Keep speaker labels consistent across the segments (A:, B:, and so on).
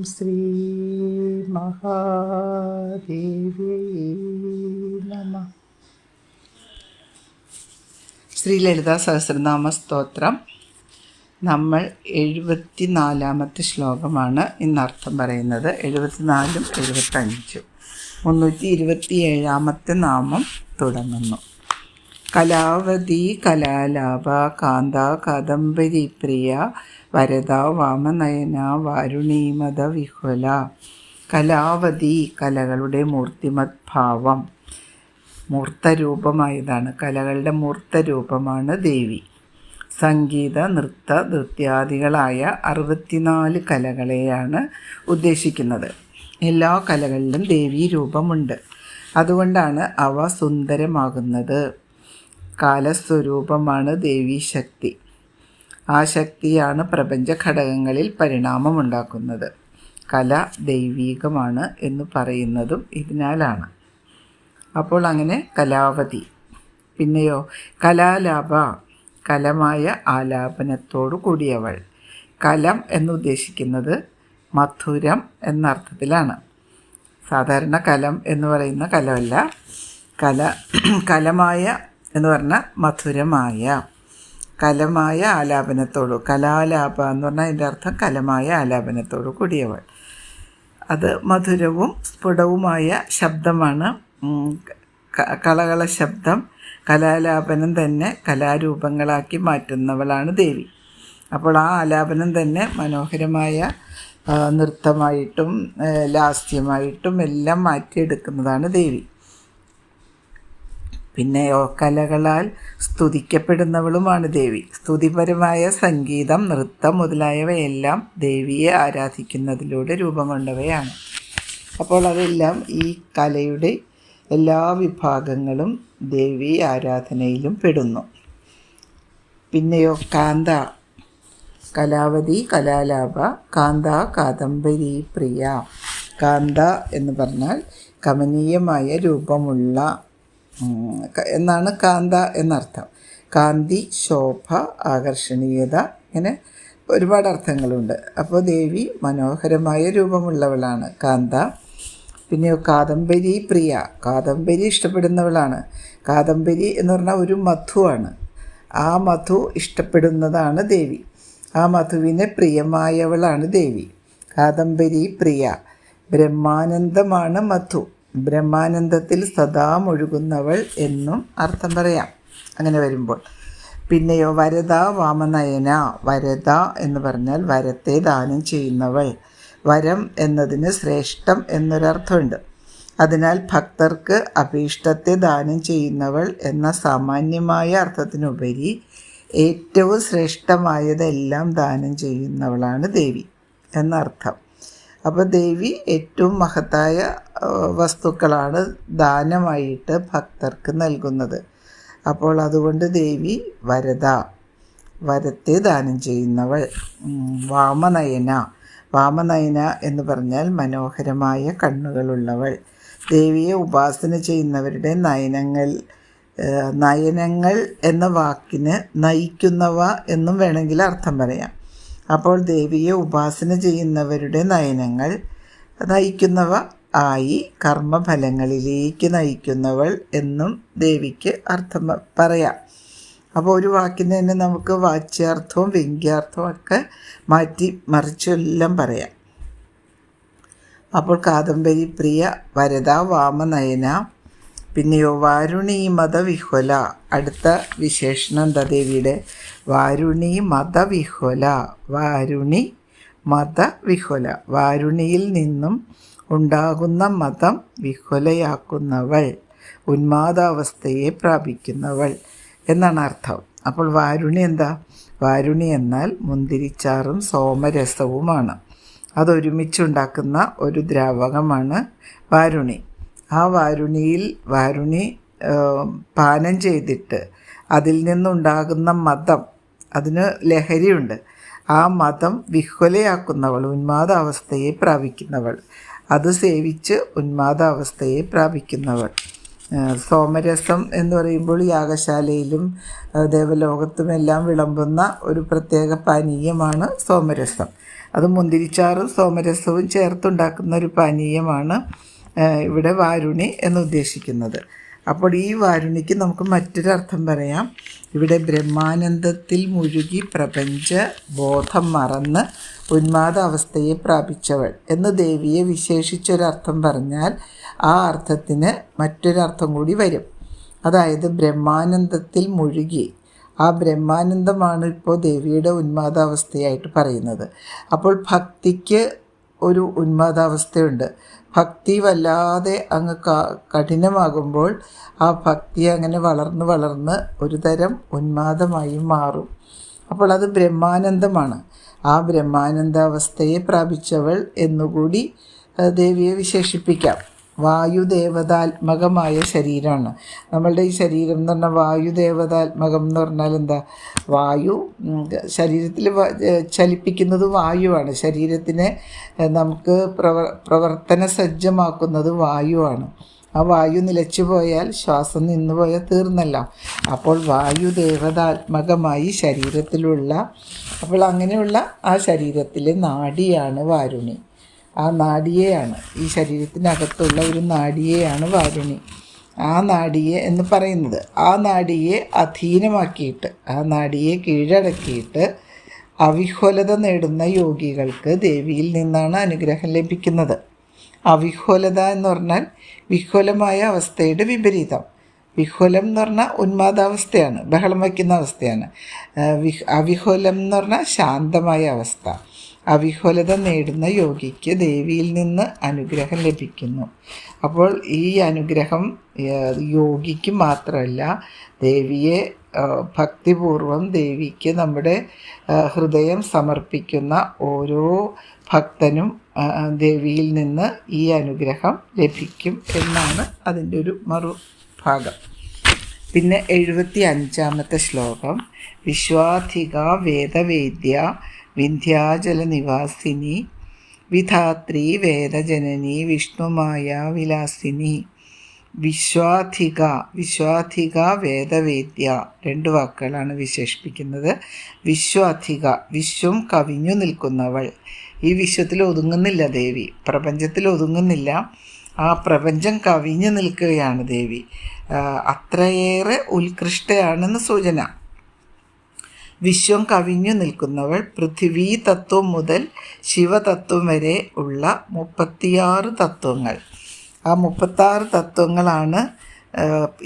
A: ശ്രീ മഹാദേവി നമഃ. ശ്രീ ലളിതാ സഹസ്രനാമ സ്തോത്രം നമ്മൾ 74-ാമത്തെ ശ്ലോകമാണ് ഇന്നർത്ഥം പറയുന്നത്. 74-ഉം 75-ഉം 327-ാമത്തെ നാമം തുടങ്ങുന്നു. കലാവതി കലാലാപ കാന്ത കാദംബരി പ്രിയ വരദ വാമനയന വാരുണീമത വിഹുല. കലാവതി കലകളുടെ മൂർത്തിമത് ഭാവം, മൂർത്തരൂപമായതാണ്. കലകളുടെ മൂർത്തരൂപമാണ് ദേവി. സംഗീത നൃത്യാദികളായ 64 കലകളെയാണ് ഉദ്ദേശിക്കുന്നത്. എല്ലാ കലകളിലും ദേവീ രൂപമുണ്ട്. അതുകൊണ്ടാണ് അവ സുന്ദരമാകുന്നത്. കാലസ്വരൂപമാണ് ദേവീശക്തി. ആ ശക്തിയാണ് പ്രപഞ്ച ഘടകങ്ങളിൽ പരിണാമമുണ്ടാക്കുന്നത്. കല ദൈവീകമാണ് എന്ന് പറയുന്നതും ഇതിനാലാണ്. അപ്പോൾ അങ്ങനെ കലാവതി. പിന്നെയോ കലാലാപ, കലമായ ആലാപനത്തോടു കൂടിയവൾ. കലം എന്നുദ്ദേശിക്കുന്നത് മധുരം എന്നർത്ഥത്തിലാണ്. സാധാരണ കലം എന്ന് പറയുന്ന കലമല്ല. കലമായ എന്ന് പറഞ്ഞാൽ മധുരമായ, കലമായ ആലാപനത്തോടു. കലാലാപ എന്ന് പറഞ്ഞാൽ അതിൻ്റെ അർത്ഥം കലമായ ആലാപനത്തോടു കൂടിയവൾ. അത് മധുരവും സ്ഫുടവുമായ ശബ്ദമാണ്. കളകള ശബ്ദം, കലാലാപനം തന്നെ കലാരൂപങ്ങളാക്കി മാറ്റുന്നവളാണ് ദേവി. അപ്പോൾ ആ ആലാപനം തന്നെ മനോഹരമായ നൃത്തമായിട്ടും ലാസ്യമായിട്ടും എല്ലാം മാറ്റിയെടുക്കുന്നതാണ് ദേവി. പിന്നെയോ കലകളാൽ സ്തുതിക്കപ്പെടുന്നവളുമാണ് ദേവി. സ്തുതിപരമായ സംഗീതം, നൃത്തം മുതലായവയെല്ലാം ദേവിയെ ആരാധിക്കുന്നതിലൂടെ രൂപം കൊണ്ടവയാണ്. അപ്പോൾ അതെല്ലാം ഈ കലയുടെ എല്ലാ വിഭാഗങ്ങളും ദേവി ആരാധനയിലും പെടുന്നു. പിന്നെയോ കാന്ത, കലാവതി കലാലാപ കാന്ത കാദംബരി പ്രിയ. കാന്ത എന്ന് പറഞ്ഞാൽ കമനീയമായ രൂപമുള്ള എന്നാണ് കാന്ത എന്നർത്ഥം. കാന്തി, ശോഭ, ആകർഷണീയത, ഇങ്ങനെ ഒരുപാട് അർത്ഥങ്ങളുണ്ട്. അപ്പോൾ ദേവി മനോഹരമായ രൂപമുള്ളവളാണ് കാന്ത. പിന്നെ കാദംബരി പ്രിയ, കാദംബരി ഇഷ്ടപ്പെടുന്നവളാണ്. കാദംബരി എന്ന് പറഞ്ഞാൽ ഒരു മധുവാണ്. ആ മധു ഇഷ്ടപ്പെടുന്നതാണ് ദേവി. ആ മധുവിനെ പ്രിയമായവളാണ് ദേവി. കാദംബരി പ്രിയ. ബ്രഹ്മാനന്ദമാണ് മധു. ബ്രഹ്മാനന്ദത്തിൽ സദാ മുഴുകുന്നവൾ എന്നും അർത്ഥം പറയാം അങ്ങനെ വരുമ്പോൾ. പിന്നെയോ വരദ വാമനയന. വരദ എന്ന് പറഞ്ഞാൽ വരത്തെ ദാനം ചെയ്യുന്നവൾ. വരം എന്നതിന് ശ്രേഷ്ഠം എന്നൊരർത്ഥമുണ്ട്. അതിനാൽ ഭക്തർക്ക് അഭീഷ്ടത്തെ ദാനം ചെയ്യുന്നവൾ എന്ന സാമാന്യമായ അർത്ഥത്തിനുപരി ഏറ്റവും ശ്രേഷ്ഠമായതെല്ലാം ദാനം ചെയ്യുന്നവളാണ് ദേവി എന്നർത്ഥം. അപ്പോൾ ദേവി ഏറ്റവും മഹത്തായ വസ്തുക്കളാണ് ദാനമായിട്ട് ഭക്തർക്ക് നൽകുന്നത്. അപ്പോൾ അതുകൊണ്ട് ദേവി വരദ, വരത്തെ ദാനം ചെയ്യുന്നവൾ. വാമനയന. വാമനയന എന്ന് പറഞ്ഞാൽ മനോഹരമായ കണ്ണുകളുള്ളവൾ. ദേവിയെ ഉപാസന ചെയ്യുന്നവരുടെ നയനങ്ങൾ എന്ന വാക്കിന് നയിക്കുന്നവ എന്നും വേണമെങ്കിൽ അർത്ഥം പറയാം. അപ്പോൾ ദേവിയെ ഉപാസന ചെയ്യുന്നവരുടെ നയനങ്ങൾ നയിക്കുന്നവ ആയി കർമ്മഫലങ്ങളിലേക്ക് നയിക്കുന്നവൾ എന്നും ദേവിക്ക് അർത്ഥം പറയാം. അപ്പോൾ ഒരു വാക്കിന് തന്നെ നമുക്ക് വാച്യാർത്ഥവും വ്യംഗ്യാർത്ഥവും ഒക്കെ മാറ്റി മറിച്ചെല്ലാം പറയാം. അപ്പോൾ കാദംബരി പ്രിയ, വരദ വാമനയന. പിന്നെയോ വാരുണി മതവിഹ്വല. അടുത്ത വിശേഷണം എന്താ ദേവിയുടെ? വാരുണി മതവിഹ്വല. വാരുണി മതവിഹ്വല. വാരുണിയിൽ നിന്നും ഉണ്ടാകുന്ന മതം വിഹ്വലയാക്കുന്നവൾ, ഉന്മാദാവസ്ഥയെ പ്രാപിക്കുന്നവൾ എന്നാണ് അർത്ഥം. അപ്പോൾ വാരുണി എന്താ? വാരുണി എന്നാൽ മുന്തിരിച്ചാറും സോമരസവുമാണ്. അതൊരുമിച്ചുണ്ടാക്കുന്ന ഒരു ദ്രാവകമാണ് വാരുണി. ആ വാരുണി പാനം ചെയ്തിട്ട് അതിൽ നിന്നുണ്ടാകുന്ന മതം, അതിന് ലഹരിയുണ്ട്. ആ മതം വിഹ്വലയാക്കുന്നവൾ, ഉന്മാദാവസ്ഥയെ പ്രാപിക്കുന്നവൾ. അത് സേവിച്ച് ഉന്മാദാവസ്ഥയെ പ്രാപിക്കുന്നവൾ. സോമരസം എന്ന് പറയുമ്പോൾ യാഗശാലയിലും ദേവലോകത്തുമെല്ലാം വിളമ്പുന്ന ഒരു പ്രത്യേക പാനീയമാണ് സോമരസം. അത് മുന്തിരിച്ചാറും സോമരസവും ചേർത്തുണ്ടാക്കുന്ന ഒരു പാനീയമാണ് ഇവിടെ വാരുണി എന്നുദ്ദേശിക്കുന്നത്. അപ്പോൾ ഈ വാരുണിക്ക് നമുക്ക് മറ്റൊരർത്ഥം പറയാം. ഇവിടെ ബ്രഹ്മാനന്ദത്തിൽ മുഴുകി പ്രപഞ്ച ബോധം മറന്ന് ഉന്മാദാവസ്ഥയെ പ്രാപിച്ചവൾ എന്ന് ദേവിയെ വിശേഷിച്ചൊരർത്ഥം പറഞ്ഞാൽ ആ അർത്ഥത്തിന് മറ്റൊരർത്ഥം കൂടി വരും. അതായത് ബ്രഹ്മാനന്ദത്തിൽ മുഴുകി, ആ ബ്രഹ്മാനന്ദമാണ് ഇപ്പോൾ ദേവിയുടെ ഉന്മാദാവസ്ഥയായിട്ട് പറയുന്നത്. അപ്പോൾ ഭക്തിക്ക് ഒരു ഉന്മാദാവസ്ഥയുണ്ട്. ഭക്തി വല്ലാതെ അങ്ങ് കഠിനമാകുമ്പോൾ ആ ഭക്തി അങ്ങനെ വളർന്ന് വളർന്ന് ഒരു തരം ഉന്മാദമായി മാറും. അപ്പോൾ അത് ബ്രഹ്മാനന്ദമാണ്. ആ ബ്രഹ്മാനന്ദാവസ്ഥയെ പ്രാപിച്ചവൾ എന്നുകൂടി ദേവിയെ വിശേഷിപ്പിക്കാം. വായുദേവതാത്മകമായ ശരീരമാണ് നമ്മളുടെ ഈ ശരീരം എന്ന് പറഞ്ഞാൽ. വായുദേവതാത്മകം എന്ന് പറഞ്ഞാൽ എന്താ? വായു ശരീരത്തിൽ ചലിപ്പിക്കുന്നത് വായുവാണ്. ശരീരത്തിനെ നമുക്ക് പ്രവർത്തന സജ്ജമാക്കുന്നത് വായുവാണ്. ആ വായു നിലച്ചു പോയാൽ, ശ്വാസം നിന്നു പോയാൽ തീർന്നല്ല. അപ്പോൾ വായുദേവതാത്മകമായി ശരീരത്തിലുള്ള, അപ്പോൾ അങ്ങനെയുള്ള ആ ശരീരത്തിലെ നാഡിയാണ് വാരുണി. ആ നാഡിയെയാണ്, ഈ ശരീരത്തിനകത്തുള്ള ഒരു നാഡിയെയാണ് വാരുണി. ആ നാഡിയെ എന്ന് പറയുന്നത്, ആ നാഡിയെ അധീനമാക്കിയിട്ട്, ആ നാഡിയെ കീഴടക്കിയിട്ട് അവിഹ്വലത നേടുന്ന യോഗികൾക്ക് ദേവിയിൽ നിന്നാണ് അനുഗ്രഹം ലഭിക്കുന്നത്. അവിഹ്വലത എന്ന് പറഞ്ഞാൽ വിഹ്വലമായ അവസ്ഥയുടെ വിപരീതം. വിഹ്വലം എന്ന് പറഞ്ഞാൽ ഉന്മാദാവസ്ഥയാണ്, ബഹളം വയ്ക്കുന്ന അവസ്ഥയാണ്. അവിഹ്വലം എന്ന് പറഞ്ഞാൽ ശാന്തമായ അവസ്ഥ. അവിഹ്വലത നേടുന്ന യോഗിക്ക് ദേവിയിൽ നിന്ന് അനുഗ്രഹം ലഭിക്കുന്നു. അപ്പോൾ ഈ അനുഗ്രഹം യോഗിക്ക് മാത്രമല്ല, ദേവിയെ ഭക്തിപൂർവം ദേവിക്ക് നമ്മുടെ ഹൃദയം സമർപ്പിക്കുന്ന ഓരോ ഭക്തനും ദേവിയിൽ നിന്ന് ഈ അനുഗ്രഹം ലഭിക്കും എന്നാണ് അതിൻ്റെ ഒരു മറുഭാഗം. പിന്നെ 75-ാമത്തെ ശ്ലോകം. വിശ്വാധിക വേദവേദ്യ വിന്ധ്യാചലനിവാസിനി വിധാത്രി വേദജനനി വിഷ്ണുമായ വിലാസിനി. വിശ്വാധിക വേദവേദ്യ, 2 വാക്കുകളാണ് വിശേഷിപ്പിക്കുന്നത്. വിശ്വാധിക, വിശ്വം കവിഞ്ഞു നിൽക്കുന്നവൾ. ഈ വിശ്വത്തിൽ ഒതുങ്ങുന്നില്ല ദേവി, പ്രപഞ്ചത്തിൽ ഒതുങ്ങുന്നില്ല. ആ പ്രപഞ്ചം കവിഞ്ഞു നിൽക്കുകയാണ് ദേവി. അത്രയേറെ ഉത്കൃഷ്ടയാണെന്ന് സൂചന. വിശ്വം കവിഞ്ഞു നിൽക്കുന്നവൾ. പൃഥ്വി തത്വം മുതൽ ശിവതത്വം വരെ ഉള്ള 36 തത്വങ്ങൾ. ആ 36 തത്വങ്ങളാണ്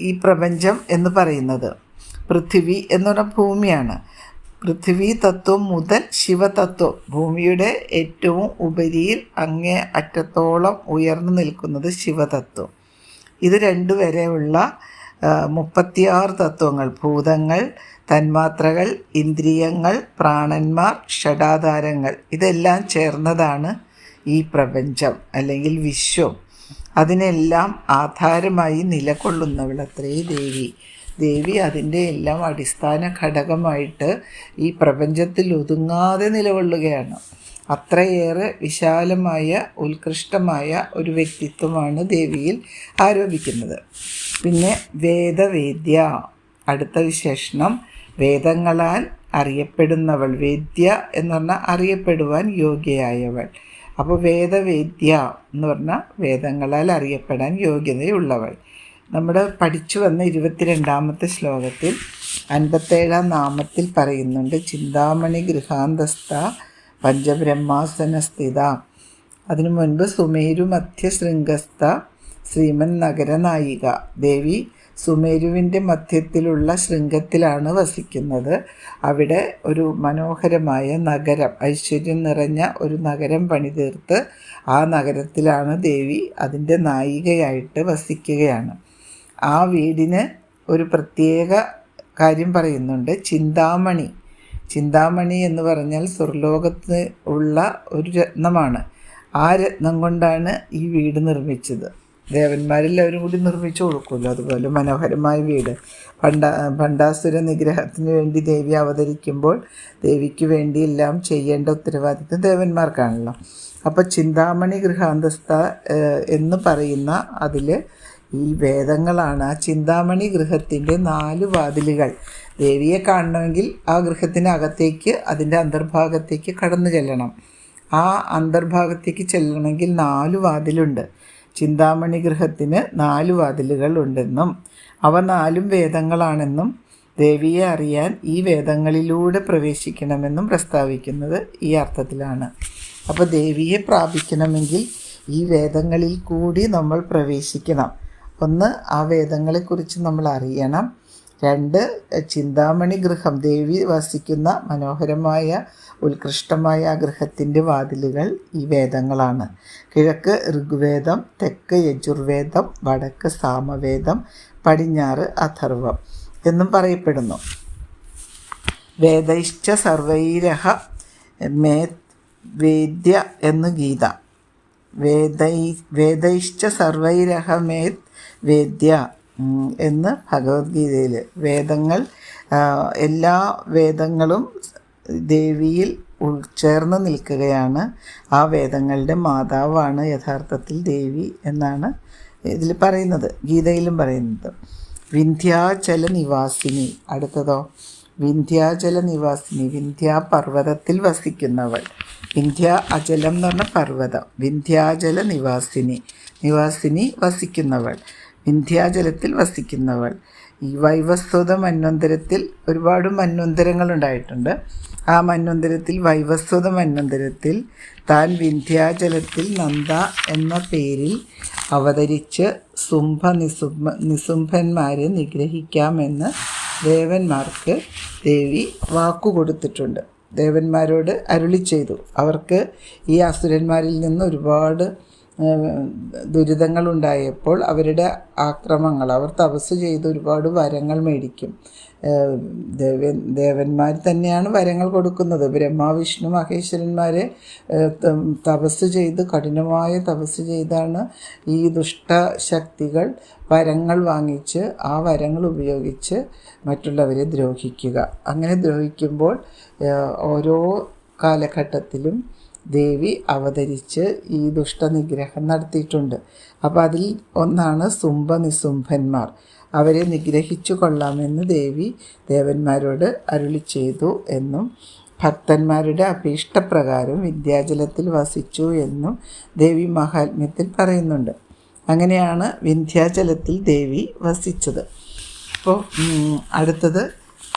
A: ഈ പ്രപഞ്ചം എന്ന് പറയുന്നത്. പൃഥ്വി എന്ന് പറഞ്ഞാൽ ഭൂമിയാണ്. പൃഥ്വി തത്വം മുതൽ ശിവതത്വം, ഭൂമിയുടെ ഏറ്റവും ഉപരിയിൽ അങ്ങേ അറ്റത്തോളം ഉയർന്നു നിൽക്കുന്നത് ശിവതത്വം. ഇത് 2 വരെയുള്ള 36 തത്വങ്ങൾ, ഭൂതങ്ങൾ, തന്മാത്രകൾ, ഇന്ദ്രിയങ്ങൾ, പ്രാണന്മാർ, ഷഡാധാരങ്ങൾ, ഇതെല്ലാം ചേർന്നതാണ് ഈ പ്രപഞ്ചം അല്ലെങ്കിൽ വിശ്വം. അതിനെല്ലാം ആധാരമായി നിലകൊള്ളുന്നവളത്രേ ദേവി. ദേവി അതിൻ്റെ എല്ലാം അടിസ്ഥാന ഘടകമായിട്ട് ഈ പ്രപഞ്ചത്തിൽ ഒതുങ്ങാതെ നിലകൊള്ളുകയാണ്. അത്രയേറെ വിശാലമായ ഉത്കൃഷ്ടമായ ഒരു വ്യക്തിത്വമാണ് ദേവിയിൽ ആരോപിക്കുന്നത്. പിന്നെ വേദവേദ്യ, അടുത്ത വിശേഷണം. വേദങ്ങളാൽ അറിയപ്പെടുന്നവൾ. വേദ്യ എന്ന് പറഞ്ഞാൽ അറിയപ്പെടുവാൻ യോഗ്യയായവൾ. അപ്പോൾ വേദവേദ്യ എന്ന് പറഞ്ഞാൽ വേദങ്ങളാൽ അറിയപ്പെടാൻ യോഗ്യതയുള്ളവൾ. നമ്മുടെ പഠിച്ചു വന്ന 22-ാമത്തെ ശ്ലോകത്തിൽ 57-ാം നാമത്തിൽ പറയുന്നുണ്ട്. ചിന്താമണി ഗൃഹാന്തസ്ഥ പഞ്ചബ്രഹ്മാസന സ്ഥിത. അതിനു മുൻപ് സുമേരു മധ്യശൃംഗസ്ഥ ശ്രീമൻ നഗരനായിക. ദേവി സുമേരുവിൻ്റെ മധ്യത്തിലുള്ള ശൃംഗത്തിലാണ് വസിക്കുന്നത്. അവിടെ ഒരു മനോഹരമായ നഗരം, ഐശ്വര്യം നിറഞ്ഞ ഒരു നഗരം പണിതീർത്ത് ആ നഗരത്തിലാണ് ദേവി അതിൻ്റെ നായികയായിട്ട് വസിക്കുകയാണ്. ആ വീടിന് ഒരു പ്രത്യേക കാര്യം പറയുന്നുണ്ട്. ചിന്താമണി. ചിന്താമണി എന്ന് പറഞ്ഞാൽ സ്വർലോകത്ത് ഉള്ള ഒരു രത്നമാണ്. ആ രത്നം കൊണ്ടാണ് ഈ വീട് നിർമ്മിച്ചത്. ദേവന്മാരെല്ലാവരും കൂടി നിർമ്മിച്ചു കൊടുക്കുമല്ലോ, അതുപോലെ മനോഹരമായ വീട്. ഭണ്ഡാസുര നിഗ്രഹത്തിന് വേണ്ടി ദേവി അവതരിക്കുമ്പോൾ ദേവിക്ക് വേണ്ടി എല്ലാം ചെയ്യേണ്ട ഉത്തരവാദിത്വം ദേവന്മാർക്കാണല്ലോ. അപ്പോൾ ചിന്താമണി ഗൃഹാന്തസ്ഥ എന്ന് പറയുന്ന അതിൽ ഈ വേദങ്ങളാണ്. ആ ചിന്താമണി ഗൃഹത്തിൻ്റെ 4 വാതിലുകൾ. ദേവിയെ കാണണമെങ്കിൽ ആ ഗൃഹത്തിനകത്തേക്ക്, അതിൻ്റെ അന്തർഭാഗത്തേക്ക് കടന്നു ചെല്ലണം. ആ അന്തർഭാഗത്തേക്ക് ചെല്ലണമെങ്കിൽ 4 വാതിലുണ്ട്. ചിന്താമണി ഗൃഹത്തിന് 4 വാതിലുകൾ ഉണ്ടെന്നും അവ 4 വേദങ്ങളാണെന്നും ദേവിയെ അറിയാൻ ഈ വേദങ്ങളിലൂടെ പ്രവേശിക്കണമെന്നും പ്രസ്താവിക്കുന്നത് ഈ അർത്ഥത്തിലാണ്. അപ്പോൾ ദേവിയെ പ്രാപിക്കണമെങ്കിൽ ഈ വേദങ്ങളിൽ കൂടി നമ്മൾ പ്രവേശിക്കണം. 1, ആ വേദങ്ങളെക്കുറിച്ച് നമ്മൾ അറിയണം. 2, ചിന്താമണി ഗൃഹം, ദേവി വസിക്കുന്ന മനോഹരമായ ഉത്കൃഷ്ടമായ ആ ഗൃഹത്തിൻ്റെ വാതിലുകൾ ഈ വേദങ്ങളാണ്. കിഴക്ക് ഋഗ്വേദം, തെക്ക് യജുർവേദം, വടക്ക് സാമവേദം, പടിഞ്ഞാറ് അഥർവം എന്നും പറയപ്പെടുന്നു. വേദൈശ്ച സർവൈരഹ മേ വേദ്യ എന്ന് ഗീത. വേദൈശ്ച സർവൈരഹമേത് വേദ്യ എന്ന് ഭഗവത്ഗീതയിൽ. വേദങ്ങൾ, എല്ലാ വേദങ്ങളും ദേവിയിൽ ഉൾച്ചേർന്ന് നിൽക്കുകയാണ്. ആ വേദങ്ങളുടെ മാതാവാണ് യഥാർത്ഥത്തിൽ ദേവി എന്നാണ് ഇതിൽ പറയുന്നത്, ഗീതയിലും പറയുന്നത്. വിന്ധ്യാചല നിവാസിനി. അടുത്തതോ വിന്ധ്യാചല നിവാസിനി, വിന്ധ്യാപർവ്വതത്തിൽ വസിക്കുന്നവൾ. വിന്ധ്യ അചലം എന്ന് പറഞ്ഞ പർവ്വതം. വിന്ധ്യാചല നിവാസിനി, നിവാസിനി വസിക്കുന്നവൾ, വിന്ധ്യാചലത്തിൽ വസിക്കുന്നവൾ. ഈ വൈവസ്വത മന്വന്തരത്തിൽ ഒരുപാട് മന്വന്തരങ്ങളുണ്ടായിട്ടുണ്ട്. ആ മന്വന്തരത്തിൽ വൈവസ്വത മന്വന്തരത്തിൽ താൻ വിന്ധ്യാചലത്തിൽ നന്ദ എന്ന പേരിൽ അവതരിച്ച് നിസുംഭന്മാരെ നിഗ്രഹിക്കാമെന്ന് ദേവന്മാർക്ക് ദേവി വാക്കുകൊടുത്തിട്ടുണ്ട്. ദേവന്മാരോട് അരുളി ചെയ്തു. അവർക്ക് ഈ അസുരന്മാരിൽ നിന്ന് ഒരുപാട് ദുരിതങ്ങളുണ്ടായപ്പോൾ അവരുടെ ആക്രമങ്ങൾ, അവർ തപസ് ചെയ്ത് ഒരുപാട് വരങ്ങൾ മേടിക്കും. ദേവന്മാർ തന്നെയാണ് വരങ്ങൾ കൊടുക്കുന്നത്. ബ്രഹ്മ വിഷ്ണു മഹേശ്വരന്മാരെ തപസ് ചെയ്ത്, കഠിനമായ തപസ് ചെയ്താണ് ഈ ദുഷ്ടശക്തികൾ വരങ്ങൾ വാങ്ങിച്ച് ആ വരങ്ങൾ ഉപയോഗിച്ച് മറ്റുള്ളവരെ ദ്രോഹിക്കുക. അങ്ങനെ ദ്രോഹിക്കുമ്പോൾ ഓരോ കാലഘട്ടത്തിലും ദേവി അവതരിച്ച് ഈ ദുഷ്ടനിഗ്രഹം നടത്തിയിട്ടുണ്ട്. അപ്പോൾ അതിൽ ഒന്നാണ് നിസുംഭന്മാർ. അവരെ നിഗ്രഹിച്ചു കൊള്ളാമെന്ന് ദേവി ദേവന്മാരോട് അരുളി ചെയ്തു എന്നും ഭക്തന്മാരുടെ അഭീഷ്ടപ്രകാരം വിന്ധ്യാചലത്തിൽ വസിച്ചു എന്നും ദേവി മഹാത്മ്യത്തിൽ പറയുന്നുണ്ട്. അങ്ങനെയാണ് വിന്ധ്യാചലത്തിൽ ദേവി വസിച്ചത്. അപ്പോൾ അടുത്തത്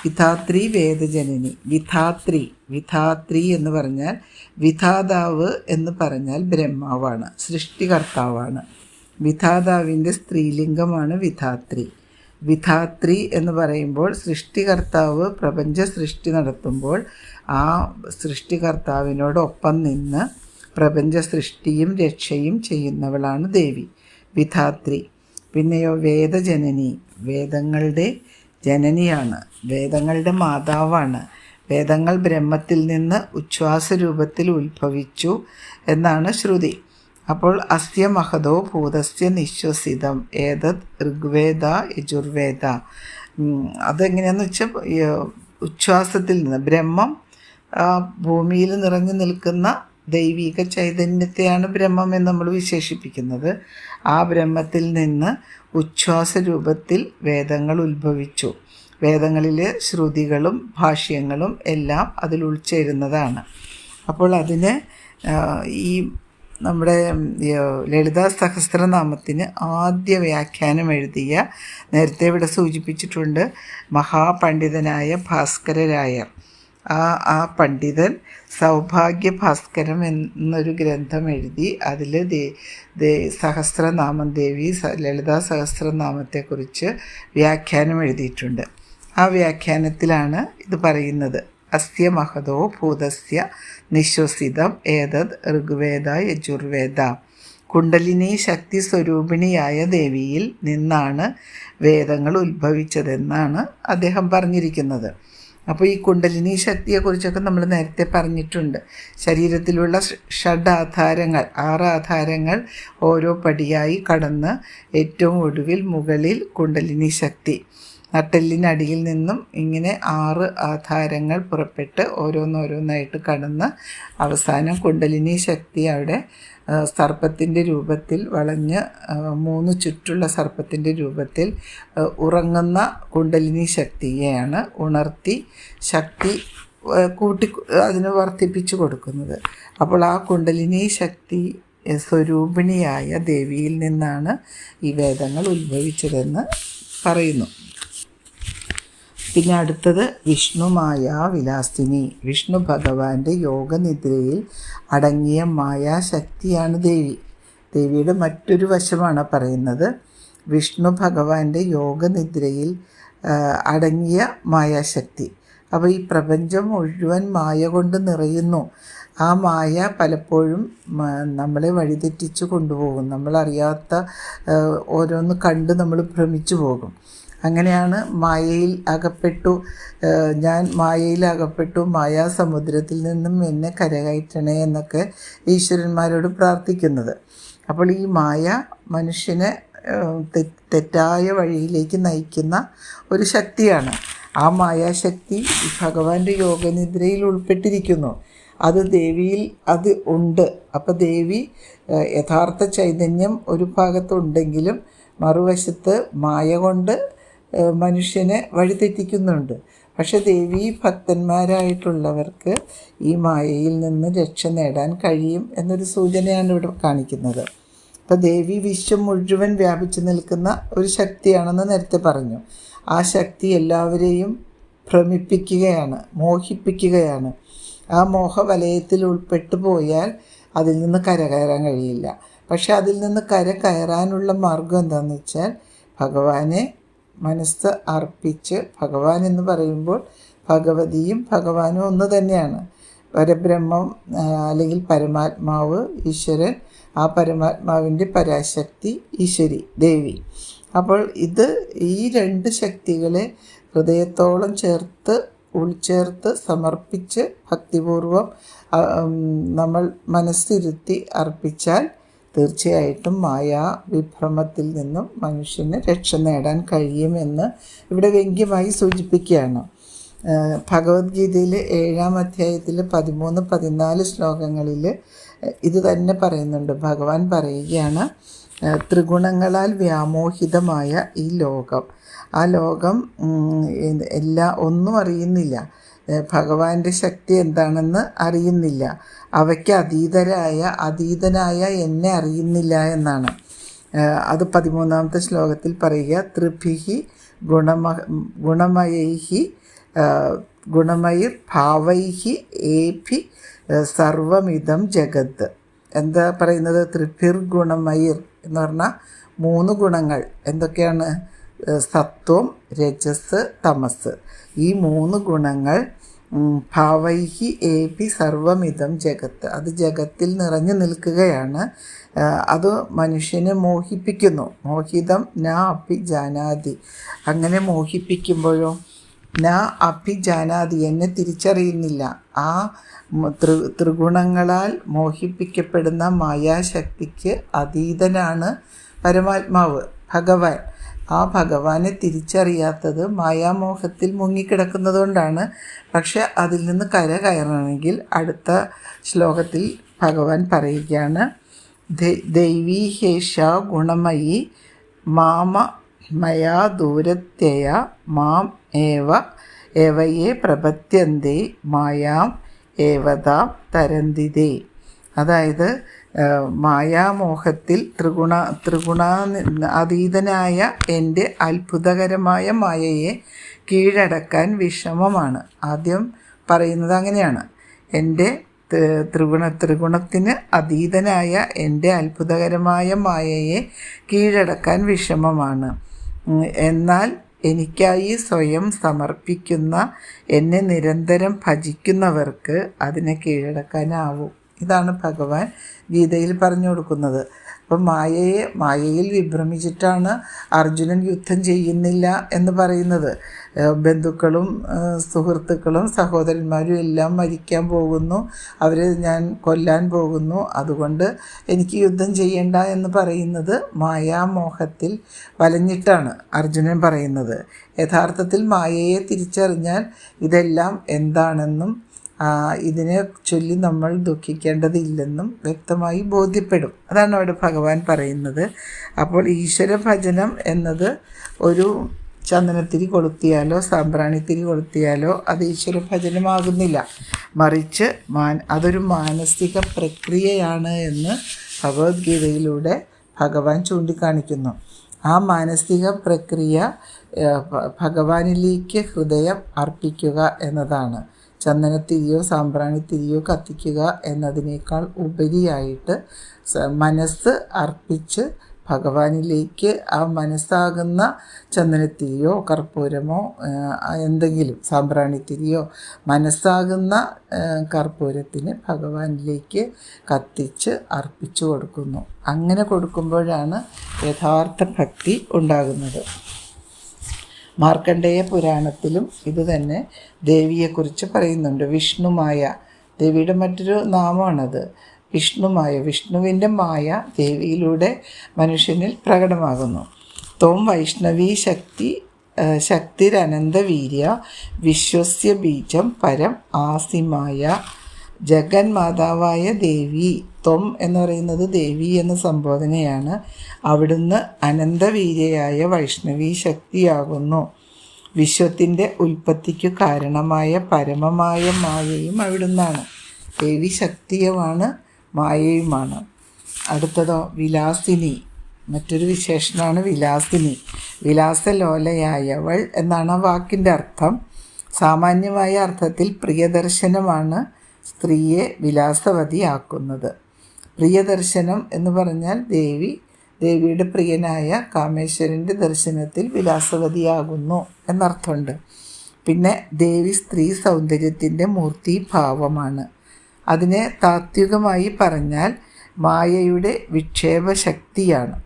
A: വിധാത്രി വേദജനനി. വിധാത്രി എന്ന് പറഞ്ഞാൽ, വിധാതാവ് എന്ന് പറഞ്ഞാൽ ബ്രഹ്മാവാണ്, സൃഷ്ടികർത്താവാണ്. വിധാതാവിൻ്റെ സ്ത്രീലിംഗമാണ് വിധാത്രി. വിധാത്രി എന്ന് പറയുമ്പോൾ സൃഷ്ടികർത്താവ് പ്രപഞ്ച സൃഷ്ടി നടത്തുമ്പോൾ ആ സൃഷ്ടികർത്താവിനോടൊപ്പം നിന്ന് പ്രപഞ്ച സൃഷ്ടിയും രക്ഷയും ചെയ്യുന്നവളാണ് ദേവി, വിധാത്രി. പിന്നെയോ വേദജനനി, വേദങ്ങളുടെ ജനനിയാണ്, വേദങ്ങളുടെ മാതാവാണ്. വേദങ്ങൾ ബ്രഹ്മത്തിൽ നിന്ന് ഉച്ഛ്വാസ രൂപത്തിൽ ഉത്ഭവിച്ചു എന്നാണ് ശ്രുതി. അപ്പോൾ അസ്യ മഹതോ ഭൂതസ്യ നിശ്വസിതം ഏതത് ഋഗ്വേദ യജുർവേദ. അതെങ്ങനെയാണെന്ന് വെച്ചാൽ ഉച്ഛ്വാസത്തിൽ നിന്ന് ബ്രഹ്മം ഭൂമിയിൽ നിറഞ്ഞു നിൽക്കുന്ന ദൈവിക ചൈതന്യത്തെയാണ് ബ്രഹ്മം എന്ന് നമ്മൾ വിശേഷിപ്പിക്കുന്നത്. ആ ബ്രഹ്മത്തിൽ നിന്ന് ഉച്ഛ്വാസ രൂപത്തിൽ വേദങ്ങൾ ഉത്ഭവിച്ചു. വേദങ്ങളിലെ ശ്രുതികളും ഭാഷ്യങ്ങളും എല്ലാം അതിൽ ഉൾച്ചേരുന്നതാണ്. അപ്പോൾ അതിന് ഈ നമ്മുടെ ലളിതാ സഹസ്രനാമത്തിന് ആദ്യ വ്യാഖ്യാനം എഴുതിയ, നേരത്തെ ഇവിടെ സൂചിപ്പിച്ചിട്ടുണ്ട്, മഹാപണ്ഡിതനായ ഭാസ്കരരായർ. ആ പണ്ഡിതൻ സൗഭാഗ്യ ഭാസ്കരം എന്നൊരു ഗ്രന്ഥം എഴുതി അതിൽ സഹസ്രനാമം, ദേവി ലളിതാ സഹസ്രനാമത്തെക്കുറിച്ച് വ്യാഖ്യാനം എഴുതിയിട്ടുണ്ട്. ആ വ്യാഖ്യാനത്തിലാണ് ഇത് പറയുന്നത്. അസ്യ മഹതോ ഭൂതസ്യ നിശ്വസിതം ഏതത് ഋഗ്വേദ യജുർവേദ. കുണ്ടലിനി ശക്തി സ്വരൂപിണിയായ ദേവിയിൽ നിന്നാണ് വേദങ്ങൾ ഉത്ഭവിച്ചതെന്നാണ് അദ്ദേഹം പറഞ്ഞിരിക്കുന്നത്. അപ്പോൾ ഈ കുണ്ടലിനി ശക്തിയെക്കുറിച്ചൊക്കെ നമ്മൾ നേരത്തെ പറഞ്ഞിട്ടുണ്ട്. ശരീരത്തിലുള്ള ഷഡാധാരങ്ങൾ, 6 ആധാരങ്ങൾ ഓരോ പടിയായി കടന്ന് ഏറ്റവും ഒടുവിൽ മുകളിൽ കുണ്ടലിനി ശക്തി, നട്ടെല്ലിനടിയിൽ നിന്നും ഇങ്ങനെ 6 ആധാരങ്ങൾ പുറപ്പെട്ട് ഓരോന്നോരോന്നായിട്ട് കടന്ന് അവസാനം കുണ്ടലിനി ശക്തി അവിടെ സർപ്പത്തിൻ്റെ രൂപത്തിൽ വളഞ്ഞ് 3 ചുറ്റുള്ള സർപ്പത്തിൻ്റെ രൂപത്തിൽ ഉറങ്ങുന്ന കുണ്ടലിനി ശക്തിയെയാണ് ഉണർത്തി ശക്തി കൂട്ടി അതിന് വർദ്ധിപ്പിച്ചു കൊടുക്കുന്നത്. അപ്പോൾ ആ കുണ്ടലിനി ശക്തി സ്വരൂപിണിയായ ദേവിയിൽ നിന്നാണ് ഈ വേദങ്ങൾ ഉത്ഭവിച്ചതെന്ന് പറയുന്നു. പിന്നെ അടുത്തത് വിഷ്ണുമായ വിലാസിനി. വിഷ്ണു ഭഗവാന്റെ യോഗനിദ്രയിൽ അടങ്ങിയ മായാശക്തിയാണ് ദേവി. ദേവിയുടെ മറ്റൊരു വശമാണ് പറയുന്നത്. വിഷ്ണു ഭഗവാന്റെ യോഗനിദ്രയിൽ അടങ്ങിയ മായാശക്തി. അപ്പോൾ ഈ പ്രപഞ്ചം മുഴുവൻ മായ കൊണ്ട് നിറയുന്നു. ആ മായ പലപ്പോഴും നമ്മളെ വഴിതെറ്റിച്ച് കൊണ്ടുപോകും. നമ്മളറിയാത്ത ഓരോന്ന് കണ്ട് നമ്മൾ ഭ്രമിച്ചു പോകും. അങ്ങനെയാണ് മായയിൽ അകപ്പെട്ടു, ഞാൻ മായയിൽ അകപ്പെട്ടു, മായാസമുദ്രത്തിൽ നിന്നും എന്നെ കരകയറ്റണേ എന്നൊക്കെ ഈശ്വരന്മാരോട് പ്രാർത്ഥിക്കുന്നത്. അപ്പോൾ ഈ മായ മനുഷ്യനെ തെറ്റായ വഴിയിലേക്ക് നയിക്കുന്ന ഒരു ശക്തിയാണ്. ആ മായാശക്തി ഭഗവാന്റെ യോഗനിദ്രയിൽ ഉൾപ്പെട്ടിരിക്കുന്നു. അത് ദേവിയിൽ അത് ഉണ്ട്. അപ്പോൾ ദേവി യഥാർത്ഥ ചൈതന്യം ഒരു ഭാഗത്തുണ്ടെങ്കിലും മറുവശത്ത് മായ കൊണ്ട് മനുഷ്യനെ വഴിതെറ്റിക്കുന്നുണ്ട്. പക്ഷെ ദേവി ഭക്തന്മാരായിട്ടുള്ളവർക്ക് ഈ മായയിൽ നിന്ന് രക്ഷ നേടാൻ കഴിയും എന്നൊരു സൂചനയാണ് ഇവിടെ കാണിക്കുന്നത്. അപ്പോൾ ദേവി വിശ്വം മുഴുവൻ വ്യാപിച്ചു നിൽക്കുന്ന ഒരു ശക്തിയാണെന്ന് നേരത്തെ പറഞ്ഞു. ആ ശക്തി എല്ലാവരെയും ഭ്രമിപ്പിക്കുകയാണ്, മോഹിപ്പിക്കുകയാണ്. ആ മോഹവലയത്തിൽ ഉൾപ്പെട്ടു പോയാൽ അതിൽ നിന്ന് കരകയറാൻ കഴിയില്ല. പക്ഷെ അതിൽ നിന്ന് കയറാനുള്ള മാർഗം എന്താണെന്ന് വെച്ചാൽ ഭഗവാനെ മനസ്സ് അർപ്പിച്ച്, ഭഗവാൻ എന്ന് പറയുമ്പോൾ ഭഗവതിയും ഭഗവാനും ഒന്ന് തന്നെയാണ്. പരബ്രഹ്മം അല്ലെങ്കിൽ പരമാത്മാവ് ഈശ്വരൻ, ആ പരമാത്മാവിൻ്റെ പരാശക്തി ഈശ്വരി ദേവി. അപ്പോൾ ഈ രണ്ട് ശക്തികളെ ഹൃദയത്തോളം ഉൾച്ചേർത്ത് സമർപ്പിച്ച് ഭക്തിപൂർവം നമ്മൾ മനസ്സിരുത്തി അർപ്പിച്ചാൽ തീർച്ചയായിട്ടും മായാവിഭ്രമത്തിൽ നിന്നും മനുഷ്യന് രക്ഷ നേടാൻ കഴിയുമെന്ന് ഇവിടെ വ്യംഗ്യമായി സൂചിപ്പിക്കുകയാണ്. ഭഗവത്ഗീതയിൽ 7-ാം അധ്യായത്തിൽ 13-14 ശ്ലോകങ്ങളിൽ ഇത് തന്നെ പറയുന്നുണ്ട്. ഭഗവാൻ പറയുകയാണ്, ത്രിഗുണങ്ങളാൽ വ്യാമോഹിതമായ ഈ ലോകം, ആ ലോകം ഒന്നും അറിയുന്നില്ല, ഭഗവാന്റെ ശക്തി എന്താണെന്ന് അറിയുന്നില്ല, അവയ്ക്ക് അതീതനായ എന്നെ അറിയുന്നില്ല എന്നാണ്. അത് 13-ാമത്തെ ശ്ലോകത്തിൽ പറയുക, ത്രിഭിഹി ഗുണമയിർ ഭാവൈഹി ഏഭി സർവമിതം ജഗത്ത്. എന്താ പറയുന്നത്? ത്രിഭിർ ഗുണമയിർ എന്ന് പറഞ്ഞാൽ 3 ഗുണങ്ങൾ എന്തൊക്കെയാണ്? സത്വം, രജസ്, തമസ്. ഈ 3 ഗുണങ്ങൾ ഭാവൈഹി ഏപി സർവമിതം ജഗത്ത്, അത് ജഗത്തിൽ നിറഞ്ഞു നിൽക്കുകയാണ്. അത് മനുഷ്യനെ മോഹിപ്പിക്കുന്നു. മോഹിതം ന അഭിജാനാതി. അങ്ങനെ മോഹിപ്പിക്കുമ്പോഴോ ന അഭിജാനാതി, എന്നെ തിരിച്ചറിയുന്നില്ല. ആ ത്രിഗുണങ്ങളാൽ മോഹിപ്പിക്കപ്പെടുന്ന മായാശക്തിക്ക് അതീതനാണ് പരമാത്മാവ് ഭഗവാൻ. ആ ഭഗവാനെ തിരിച്ചറിയാത്തത് മായാമോഹത്തിൽ മുങ്ങിക്കിടക്കുന്നതുകൊണ്ടാണ്. പക്ഷെ അതിൽ നിന്ന് കയറണമെങ്കിൽ അടുത്ത ശ്ലോകത്തിൽ ഭഗവാൻ പറയുകയാണ്, ദൈവീഹേഷ ഗുണമയി മയാ ദൂരത്യയ മാം ഏവയെ പ്രപത്യന്തേ മായാം ഏവതാം തരന്തിതേ. അതായത് മായാമോഹത്തിൽ ത്രിഗുണ അതീതനായ എൻ്റെ അത്ഭുതകരമായ മായയെ കീഴടക്കാൻ വിഷമമാണ്. ആദ്യം പറയുന്നത് അങ്ങനെയാണ്, എൻ്റെ ത്രിഗുണത്തിന് അതീതനായ എൻ്റെ അത്ഭുതകരമായ മായയെ കീഴടക്കാൻ വിഷമമാണ്. എന്നാൽ എനിക്കായി സ്വയം സമർപ്പിക്കുന്ന, എന്നെ നിരന്തരം ഭജിക്കുന്നവർക്ക് അതിനെ കീഴടക്കാനാവും. ഇതാണ് ഭഗവാൻ ഗീതയിൽ പറഞ്ഞു കൊടുക്കുന്നത്. അപ്പം മായയിൽ വിഭ്രമിച്ചിട്ടാണ് അർജുനൻ യുദ്ധം ചെയ്യുന്നില്ല എന്ന് പറയുന്നത്. ബന്ധുക്കളും സുഹൃത്തുക്കളും സഹോദരന്മാരും എല്ലാം മരിക്കാൻ പോകുന്നു, അവരെ ഞാൻ കൊല്ലാൻ പോകുന്നു, അതുകൊണ്ട് എനിക്ക് യുദ്ധം ചെയ്യണ്ട എന്ന് പറയുന്നത് മായാമോഹത്തിൽ വലഞ്ഞിട്ടാണ് അർജുനൻ പറയുന്നത്. യഥാർത്ഥത്തിൽ മായയെ തിരിച്ചറിഞ്ഞാൽ ഇതെല്ലാം എന്താണെന്നും ഇതിനെ ചൊല്ലി നമ്മൾ ദുഃഖിക്കേണ്ടതില്ലെന്നും വ്യക്തമായി ബോധ്യപ്പെടും. അതാണ് അവിടെ ഭഗവാൻ പറയുന്നത്. അപ്പോൾ ഈശ്വര ഭജനം എന്നത് ഒരു ചന്ദനത്തിരി കൊളുത്തിയാലോ സാമ്പ്രാണിത്തിരി കൊളുത്തിയാലോ അത് ഈശ്വര ഭജനമാകുന്നില്ല. മറിച്ച് അതൊരു മാനസിക പ്രക്രിയയാണ് എന്ന് ഭഗവത്ഗീതയിലൂടെ ഭഗവാൻ ചൂണ്ടിക്കാണിക്കുന്നു. ആ മാനസിക പ്രക്രിയ ഭഗവാനിലേക്ക് ഹൃദയം അർപ്പിക്കുക എന്നതാണ്. ചന്ദനത്തിരിയോ സാമ്പ്രാണിത്തിരിയോ കത്തിക്കുക എന്നതിനേക്കാൾ ഉപരിയായിട്ട് മനസ്സ് അർപ്പിച്ച് ഭഗവാനിലേക്ക് ആ മനസ്സാകുന്ന ചന്ദനത്തിരിയോ കർപ്പൂരമോ എന്തെങ്കിലും സാമ്പ്രാണിത്തിരിയോ മനസ്സാകുന്ന കർപ്പൂരത്തിന് ഭഗവാനിലേക്ക് കത്തിച്ച് അർപ്പിച്ചു കൊടുക്കുന്നു. അങ്ങനെ കൊടുക്കുമ്പോഴാണ് യഥാർത്ഥ ഭക്തി ഉണ്ടാകുന്നത്. മാർക്കണ്ഡേയ പുരാണത്തിലും ഇത് തന്നെ ദേവിയെക്കുറിച്ച് പറയുന്നുണ്ട്. വിഷ്ണുമായ, ദേവിയുടെ മറ്റൊരു നാമമാണത്. വിഷ്ണുമായ, വിഷ്ണുവിൻ്റെ മായ ദേവിയിലൂടെ മനുഷ്യനിൽ പ്രകടമാകുന്നു. ത്വം വൈഷ്ണവീ ശക്തിരനന്തവീര്യ വിശ്വസ്യ ബീജം പരം ആസിമായ. ജഗന്മാതാവായ ദേവി, ത്വം എന്ന് പറയുന്നത് ദേവി എന്ന സംബോധനയാണ്. അവിടുന്ന് അനന്തവീര്യയായ വൈഷ്ണവീ ശക്തിയാകുന്നു. വിശ്വത്തിൻ്റെ ഉൽപ്പത്തിക്കു കാരണമായ പരമമായ മായയും അവിടുന്നാണ്. ദേവി ശക്തിയുമാണ്, മായയുമാണ്. അടുത്തതോ വിലാസിനി, മറ്റൊരു വിശേഷണമാണ് വിലാസിനി. വിലാസലോലയായവൾ എന്നാണ് ആ വാക്കിൻ്റെ അർത്ഥം. സാമാന്യമായ അർത്ഥത്തിൽ പ്രിയദർശനമാണ് സ്ത്രീയെ വിലാസവതിയാക്കുന്നത്. പ്രിയദർശനം എന്ന് പറഞ്ഞാൽ ദേവിയുടെ പ്രിയനായ കാമേശ്വരൻ്റെ ദർശനത്തിൽ വിലാസവതിയാകുന്നു എന്നർത്ഥമുണ്ട്. പിന്നെ ദേവി സ്ത്രീ സൗന്ദര്യത്തിൻ്റെ മൂർത്തിഭാവമാണ്. അതിനെ താത്വികമായി പറഞ്ഞാൽ മായയുടെ വിക്ഷേപശക്തിയാണ്.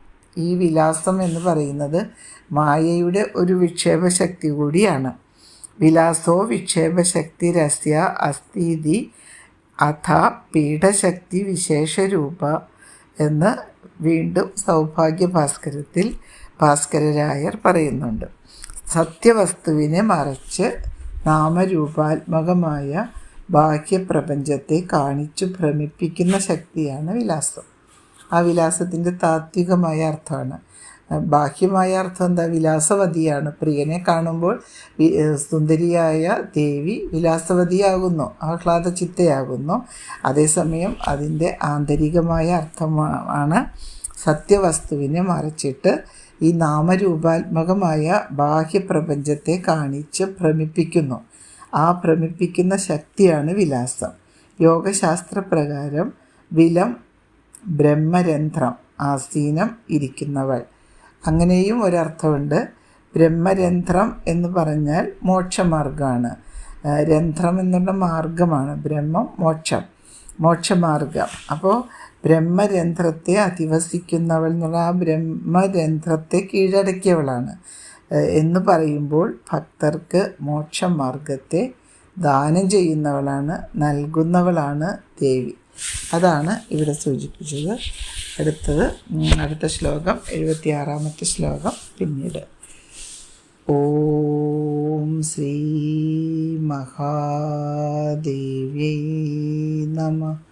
A: ഈ വിലാസം എന്ന് പറയുന്നത് മായയുടെ ഒരു വിക്ഷേപശക്തി കൂടിയാണ്. വിലാസോ വിക്ഷേപശക്തിരസ്യ അസ്ഥീതി അഥ പീഠശക്തി വിശേഷരൂപ എന്ന് വീണ്ടും സൗഭാഗ്യഭാസ്കരത്തിൽ ഭാസ്കരരായർ പറയുന്നുണ്ട്. സത്യവസ്തുവിനെ മറച്ച് നാമരൂപാത്മകമായ ബാഹ്യപ്രപഞ്ചത്തെ കാണിച്ചു ഭ്രമിപ്പിക്കുന്ന ശക്തിയാണ് വിലാസം. ആ വിലാസത്തിൻ്റെ താത്വികമായ അർത്ഥമാണ്. ബാഹ്യമായ അർത്ഥം എന്താ? വിലാസവതിയാണ്. പ്രിയനെ കാണുമ്പോൾ സുന്ദരിയായ ദേവി വിലാസവതിയാകുന്നു, ആഹ്ലാദചിത്തയാകുന്നു. അതേസമയം അതിൻ്റെ ആന്തരികമായ അർത്ഥമാണ് സത്യവസ്തുവിനെ മറച്ചിട്ട് ഈ നാമരൂപാത്മകമായ ബാഹ്യപ്രപഞ്ചത്തെ കാണിച്ച് ഭ്രമിപ്പിക്കുന്നു. ആ ഭ്രമിപ്പിക്കുന്ന ശക്തിയാണ് വിലാസം. യോഗശാസ്ത്രപ്രകാരം വിലം ബ്രഹ്മരന്ധ്രം, ആസീനം, ഇരിക്കുന്നവൾ. അങ്ങനെയും ഒരർത്ഥമുണ്ട്. ബ്രഹ്മരന്ധ്രം എന്ന് പറഞ്ഞാൽ മോക്ഷമാർഗമാണ്. രന്ധ്രം എന്നുള്ള മാർഗമാണ്. ബ്രഹ്മം മോക്ഷം, മോക്ഷമാർഗം. അപ്പോൾ ബ്രഹ്മരന്ധ്രത്തെ അധിവസിക്കുന്നവൾ എന്നുള്ള ആ ബ്രഹ്മരന്ധ്രത്തെ കീഴടക്കിയവളാണ് എന്ന് പറയുമ്പോൾ ഭക്തർക്ക് മോക്ഷമാർഗത്തെ ദാനം ചെയ്യുന്നവളാണ്, നൽകുന്നവളാണ് ദേവി. അതാണ് ഇവിടെ സൂചിപ്പിച്ചത്. അടുത്ത ശ്ലോകം 76-ാമത്തെ ശ്ലോകം പിന്നീട്. ഓം ശ്രീ മഹാദേവ്യൈ നമഃ.